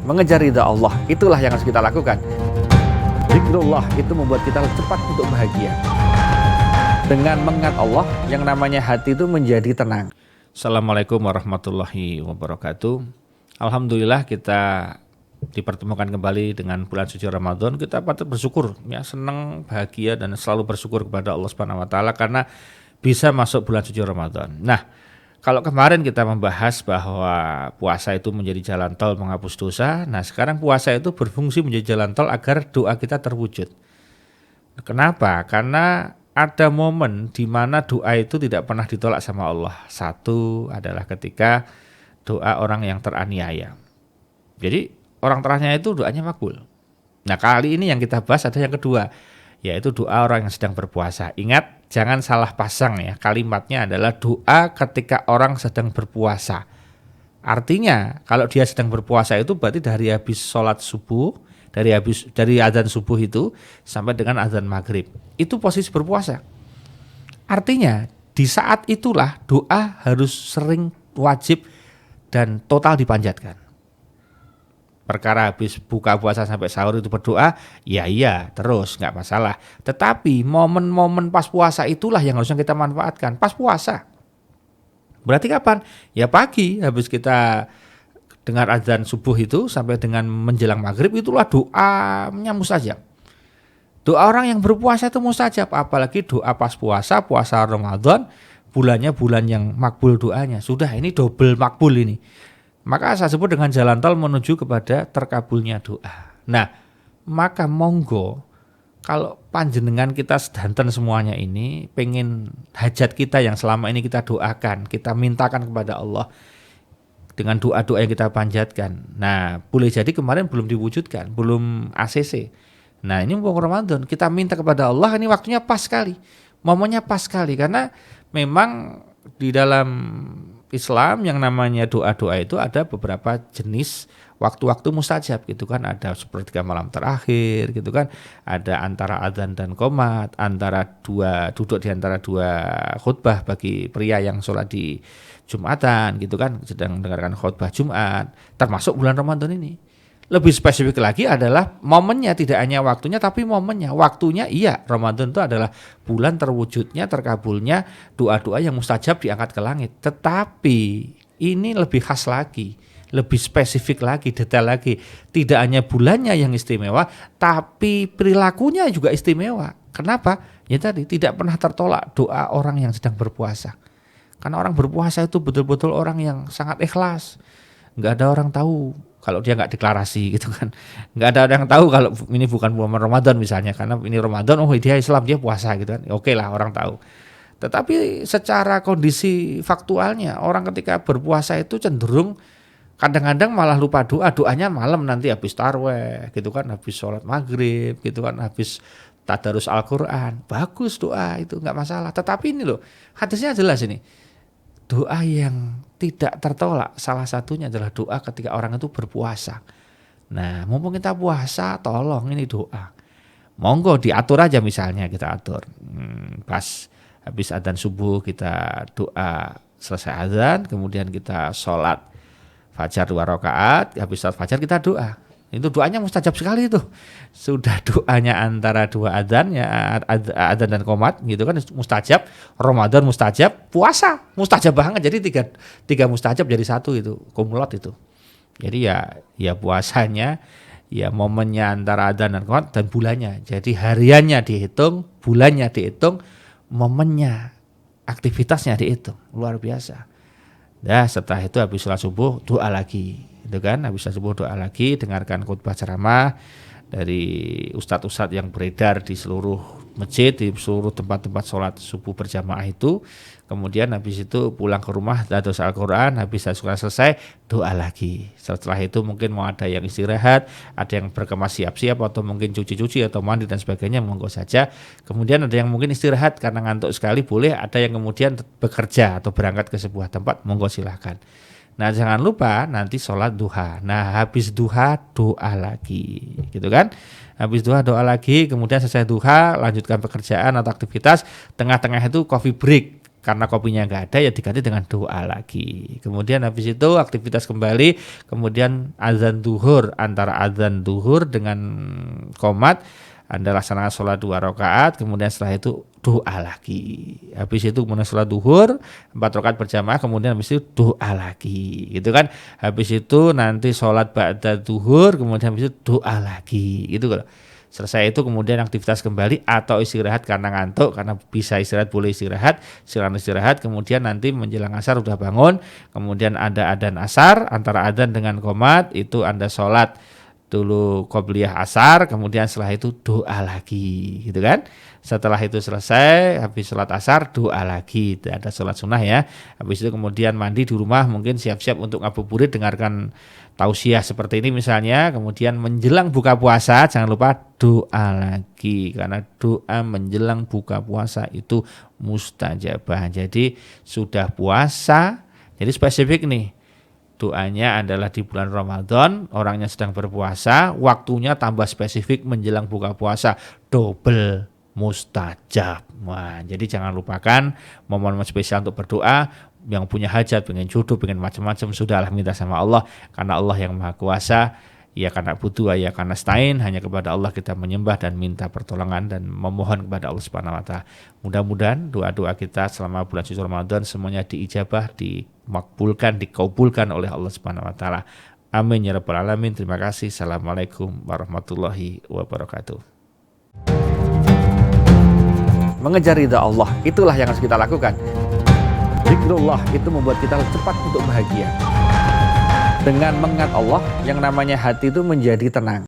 mengejar ridha Allah, itulah yang harus kita lakukan. Zikrullah itu membuat kita cepat untuk bahagia. Dengan mengingat Allah, yang namanya hati itu menjadi tenang. Assalamualaikum warahmatullahi wabarakatuh. Alhamdulillah kita dipertemukan kembali dengan bulan suci Ramadan. Kita patut bersyukur, ya, senang, bahagia dan selalu bersyukur kepada Allah Subhanahu wa taala karena bisa masuk bulan suci Ramadan. Nah, kalau kemarin kita membahas bahwa puasa itu menjadi jalan tol menghapus dosa, nah sekarang puasa itu berfungsi menjadi jalan tol agar doa kita terwujud. Kenapa? Karena ada momen di mana doa itu tidak pernah ditolak sama Allah. Satu adalah ketika doa orang yang teraniaya. Jadi orang teraniaya itu doanya makbul. Nah, kali ini yang kita bahas ada yang kedua, yaitu doa orang yang sedang berpuasa. Ingat, jangan salah pasang ya, kalimatnya adalah doa ketika orang sedang berpuasa. Artinya kalau dia sedang berpuasa itu berarti dari habis sholat subuh, dari azan subuh itu sampai dengan azan maghrib, itu posisi berpuasa. Artinya di saat itulah doa harus sering, wajib dan total dipanjatkan. Perkara habis buka puasa sampai sahur itu berdoa, ya iya terus nggak masalah. Tetapi momen-momen pas puasa itulah yang harusnya kita manfaatkan. Pas puasa. Berarti kapan? Ya pagi habis kita dengar azan subuh itu sampai dengan menjelang maghrib, itulah doanya mustajab. Doa orang yang berpuasa itu mustajab, apalagi doa pas puasa Ramadan, bulannya bulan yang makbul doanya. Sudah, ini double makbul ini. Maka saya sebut dengan jalan tol menuju kepada terkabulnya doa. Nah, maka monggo kalau panjenengan kita sedanten semuanya ini pengen hajat kita yang selama ini kita doakan, kita mintakan kepada Allah dengan doa-doa yang kita panjatkan. Nah, boleh jadi kemarin belum diwujudkan, belum ACC. Nah, ini mumpung Ramadan, kita minta kepada Allah, ini waktunya pas sekali. Momennya pas sekali karena memang di dalam Islam yang namanya doa-doa itu ada beberapa jenis waktu-waktu mustajab gitu kan, ada sepertiga malam terakhir gitu kan, ada antara adzan dan qomat, antara duduk di antara dua khutbah bagi pria yang sholat di Jumatan gitu kan, sedang mendengarkan khutbah Jumat, termasuk bulan Ramadan ini. Lebih spesifik lagi adalah momennya, tidak hanya waktunya tapi momennya. Waktunya iya, Ramadan itu adalah bulan terwujudnya, terkabulnya doa-doa yang mustajab diangkat ke langit. Tetapi ini lebih khas lagi, lebih spesifik lagi, detail lagi. Tidak hanya bulannya yang istimewa, tapi perilakunya juga istimewa. Kenapa? Ya tadi, tidak pernah tertolak doa orang yang sedang berpuasa. Karena orang berpuasa itu betul-betul orang yang sangat ikhlas. Nggak ada orang tahu kalau dia nggak deklarasi gitu kan, nggak ada orang tahu kalau ini bukan bulan Ramadan misalnya, karena ini Ramadan, oh dia Islam, dia puasa gitu kan, oke lah orang tahu. Tetapi secara kondisi faktualnya orang ketika berpuasa itu cenderung kadang-kadang malah lupa doanya malam nanti habis tarweh gitu kan, habis sholat maghrib gitu kan, habis tadarus Al-Quran, bagus doa itu nggak masalah. Tetapi ini loh, hadisnya jelas ini, doa yang tidak tertolak salah satunya adalah doa ketika orang itu berpuasa. Nah, mumpung kita puasa, tolong ini doa. Monggo diatur aja, misalnya kita atur. Pas habis adzan subuh kita doa selesai adzan, kemudian kita sholat fajar 2 rakaat, habis sholat fajar kita doa. Itu doanya mustajab sekali itu. Sudah doanya antara dua adzan ya, adzan dan qomat gitu kan mustajab, Ramadan mustajab, puasa mustajab banget. Jadi tiga mustajab jadi satu itu, kumulat itu. Jadi ya puasanya ya momennya antara adzan dan qomat dan bulannya. Jadi hariannya dihitung, bulannya dihitung, momennya, aktivitasnya dihitung. Luar biasa. Nah, setelah itu habis sholat subuh doa lagi. Itu kan habis subuh doa lagi, dengarkan khutbah ceramah dari ustadz-ustadz yang beredar di seluruh masjid, di seluruh tempat-tempat sholat subuh berjamaah itu. Kemudian habis itu pulang ke rumah, tadarus Al-Quran, habis Al-Quran selesai doa lagi. Setelah itu mungkin mau ada yang istirahat, ada yang berkemas siap-siap atau mungkin cuci-cuci atau mandi dan sebagainya, monggo saja. Kemudian ada yang mungkin istirahat karena ngantuk sekali, boleh. Ada yang kemudian bekerja atau berangkat ke sebuah tempat, monggo silahkan. Nah, jangan lupa nanti sholat duha. Nah, habis duha doa lagi, gitu kan? Habis duha doa lagi, kemudian selesai duha lanjutkan pekerjaan atau aktivitas. Tengah-tengah itu coffee break. karena kopinya nggak ada, ya diganti dengan doa lagi. Kemudian habis itu aktivitas kembali, kemudian azan duhur, antara azan duhur dengan qomat Anda laksanakan sholat 2 rakaat, kemudian setelah itu doa lagi. Habis itu kemudian sholat duhur 4 rakaat berjamaah, kemudian habis itu doa lagi, gitu kan. Habis itu nanti sholat ba'da duhur, kemudian habis itu doa lagi, gitu kan. Selesai itu kemudian aktivitas kembali atau istirahat karena ngantuk, karena bisa istirahat boleh istirahat, silakan istirahat. Kemudian nanti menjelang asar udah bangun, kemudian ada adzan asar, antara adzan dengan qomat itu Anda sholat dulu qobliyah asar, kemudian setelah itu doa lagi, gitu kan. Setelah itu selesai, habis sholat asar doa lagi, ada sholat sunnah ya. Habis itu kemudian mandi di rumah, mungkin siap-siap untuk ngabuburit, dengarkan tausiah seperti ini misalnya. Kemudian menjelang buka puasa jangan lupa doa lagi, karena doa menjelang buka puasa itu mustajabah. Jadi sudah puasa, jadi spesifik nih, doanya adalah di bulan Ramadan, orangnya sedang berpuasa, waktunya tambah spesifik menjelang buka puasa, double mustajab. Wah, jadi jangan lupakan momen-momen spesial untuk berdoa. Yang punya hajat, pengen jodoh, pengen macam-macam, sudahlah minta sama Allah, karena Allah yang maha kuasa. Ya karena butuh, ya karena stain, hanya kepada Allah kita menyembah dan minta pertolongan dan memohon kepada Allah Subhanahu wa taala. Mudah-mudahan doa-doa kita selama bulan suci Ramadan semuanya diijabah, dimakbulkan, dikabulkan oleh Allah Subhanahu wa taala. Amin ya rabbal alamin. Terima kasih. Assalamualaikum warahmatullahi wabarakatuh. Mengejar ridha Allah, itulah yang harus kita lakukan. Zikrullah itu membuat kita cepat untuk bahagia. Dengan mengingat Allah, yang namanya hati itu menjadi tenang.